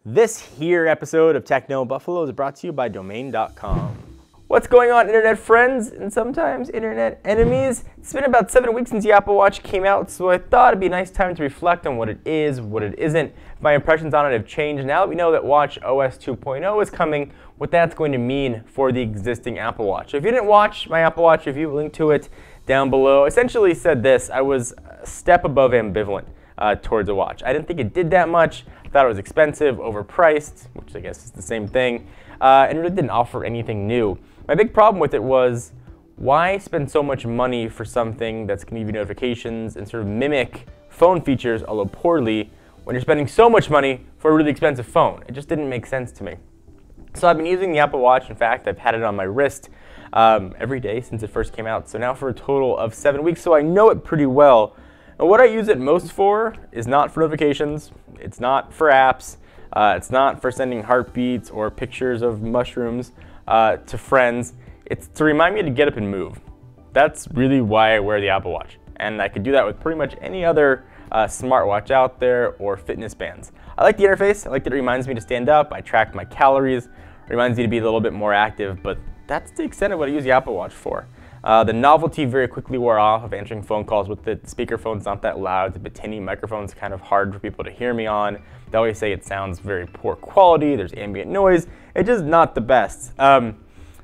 This here episode of Techno Buffalo is brought to you by Domain.com. What's going on, internet friends and sometimes internet enemies? It's been about 7 weeks since the Apple Watch came out, so I thought it'd be a nice time to reflect on what it is, what it isn't. My impressions on it have changed. Now that we know that Watch OS 2.0 is coming, what that's going to mean for the existing Apple Watch. So if you didn't watch my Apple Watch review, link to it down below. Essentially said this: I was a step above ambivalent towards a watch. I didn't think it did that much. I thought it was expensive, overpriced, which I guess is the same thing, and really didn't offer anything new. My big problem with it was, why spend so much money for something that's going to give you notifications and sort of mimic phone features, although poorly, when you're spending so much money for a really expensive phone? It just didn't make sense to me. So I've been using the Apple Watch. In fact, I've had it on my wrist every day since it first came out, so now for a total of 7 weeks, so I know it pretty well. And what I use it most for is not for notifications, it's not for apps, it's not for sending heartbeats or pictures of mushrooms to friends. It's to remind me to get up and move. That's really why I wear the Apple Watch. And I could do that with pretty much any other smartwatch out there or fitness bands. I like the interface. I like that it reminds me to stand up. I track my calories. It reminds me to be a little bit more active, but that's the extent of what I use the Apple Watch for. The novelty very quickly wore off of answering phone calls with it. The speakerphone's not that loud. The Bettini microphone's kind of hard for people to hear me on. They always say it sounds very poor quality. There's ambient noise. It's just not the best.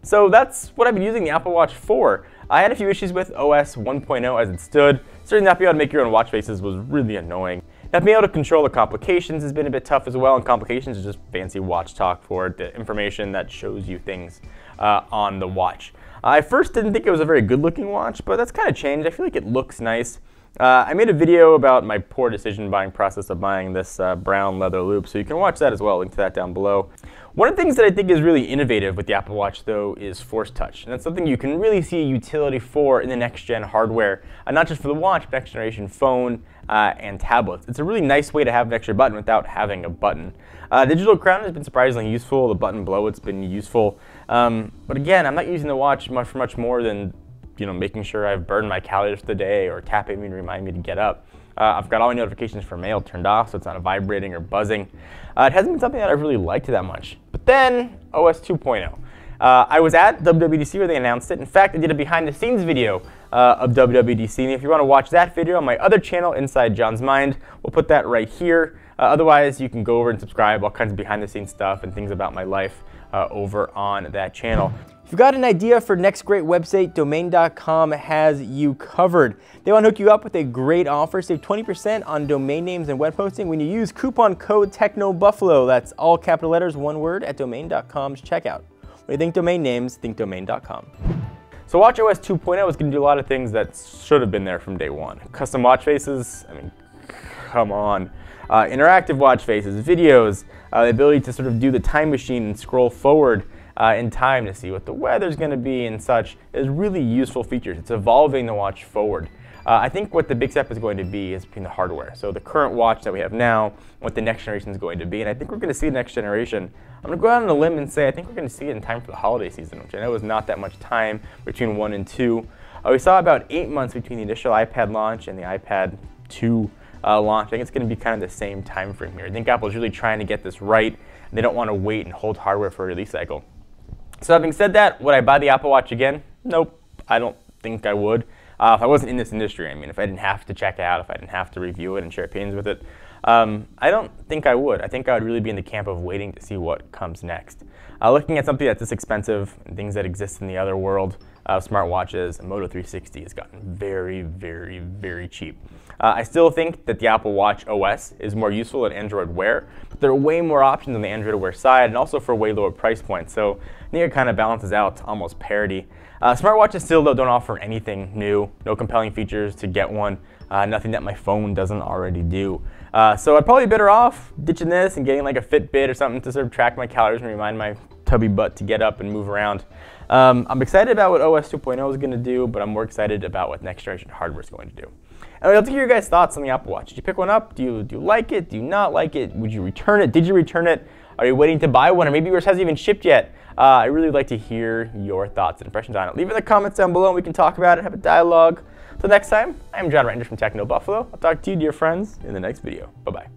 So that's what I've been using the Apple Watch for. I had a few issues with OS 1.0 as it stood. Starting not being able to make your own watch faces was really annoying. Not being able to control the complications has been a bit tough as well, and complications is just fancy watch talk for the information that shows you things on the watch. I first didn't think it was a very good looking watch, but that's kind of changed. I feel like it looks nice. I made a video about my poor decision buying process of buying this brown leather loop, so you can watch that as well. Link to that down below. One of the things that I think is really innovative with the Apple Watch, though, is Force Touch. And that's something you can really see a utility for in the next-gen hardware, not just for the watch, but next-generation phone and tablets. It's a really nice way to have an extra button without having a button. Digital crown has been surprisingly useful. The button below it's been useful. But again, I'm not using the watch for much more than making sure I've burned my calories for the day or tapping me to remind me to get up. I've got all my notifications for mail turned off, so it's not vibrating or buzzing. It hasn't been something that I've really liked that much. But then, OS 2.0. I was at WWDC where they announced it. In fact, I did a behind-the-scenes video of WWDC, and if you want to watch that video on my other channel, Inside John's Mind, we'll put that right here. Otherwise, you can go over and subscribe, all kinds of behind-the-scenes stuff and things about my life over on that channel. If you've got an idea for next great website, Domain.com has you covered. They want to hook you up with a great offer. Save 20% on domain names and web hosting when you use coupon code TechnoBuffalo. That's all capital letters, one word, at Domain.com's checkout. When you think domain names, think Domain.com. So watchOS 2.0 is going to do a lot of things that should have been there from day one. Custom watch faces, I mean, come on. Interactive watch faces, videos, the ability to sort of do the time machine and scroll forward in time to see what the weather's going to be and such is really useful features. It's evolving the watch forward. I think what the big step is going to be is between the hardware. So the current watch that we have now, what the next generation is going to be, and I think we're going to see the next generation. I'm going to go out on a limb and say I think we're going to see it in time for the holiday season, which I know is not that much time between 1 and 2. We saw about 8 months between the initial iPad launch and the iPad 2 launch. I think it's going to be kind of the same time frame here. I think Apple's really trying to get this right. They don't want to wait and hold hardware for a release cycle. So having said that, would I buy the Apple Watch again? Nope, I don't think I would. If I wasn't in this industry, I mean, if I didn't have to check it out, if I didn't have to review it and share opinions with it, I don't think I would. I think I would really be in the camp of waiting to see what comes next. Looking at something that's this expensive and things that exist in the other world of smartwatches, Moto 360 has gotten very, very, very cheap. I still think that the Apple Watch OS is more useful than Android Wear, but there are way more options on the Android Wear side and also for way lower price points. So I think it kind of balances out to almost parity. Smartwatches still, though, don't offer anything new, no compelling features to get one, nothing that my phone doesn't already do. So I'd probably be better off ditching this and getting like a Fitbit or something to sort of track my calories and remind my tubby butt to get up and move around. I'm excited about what OS 2.0 is going to do, but I'm more excited about what next generation hardware is going to do. And I'd love to hear your guys' thoughts on the Apple Watch. Did you pick one up? Do you like it? Do you not like it? Would you return it? Did you return it? Are you waiting to buy one? Or maybe yours hasn't even shipped yet. I really like to hear your thoughts and impressions on it. Leave it in the comments down below and we can talk about it, have a dialogue. Until next time, I'm John Randers from Techno Buffalo. I'll talk to you, dear friends, in the next video. Bye-bye.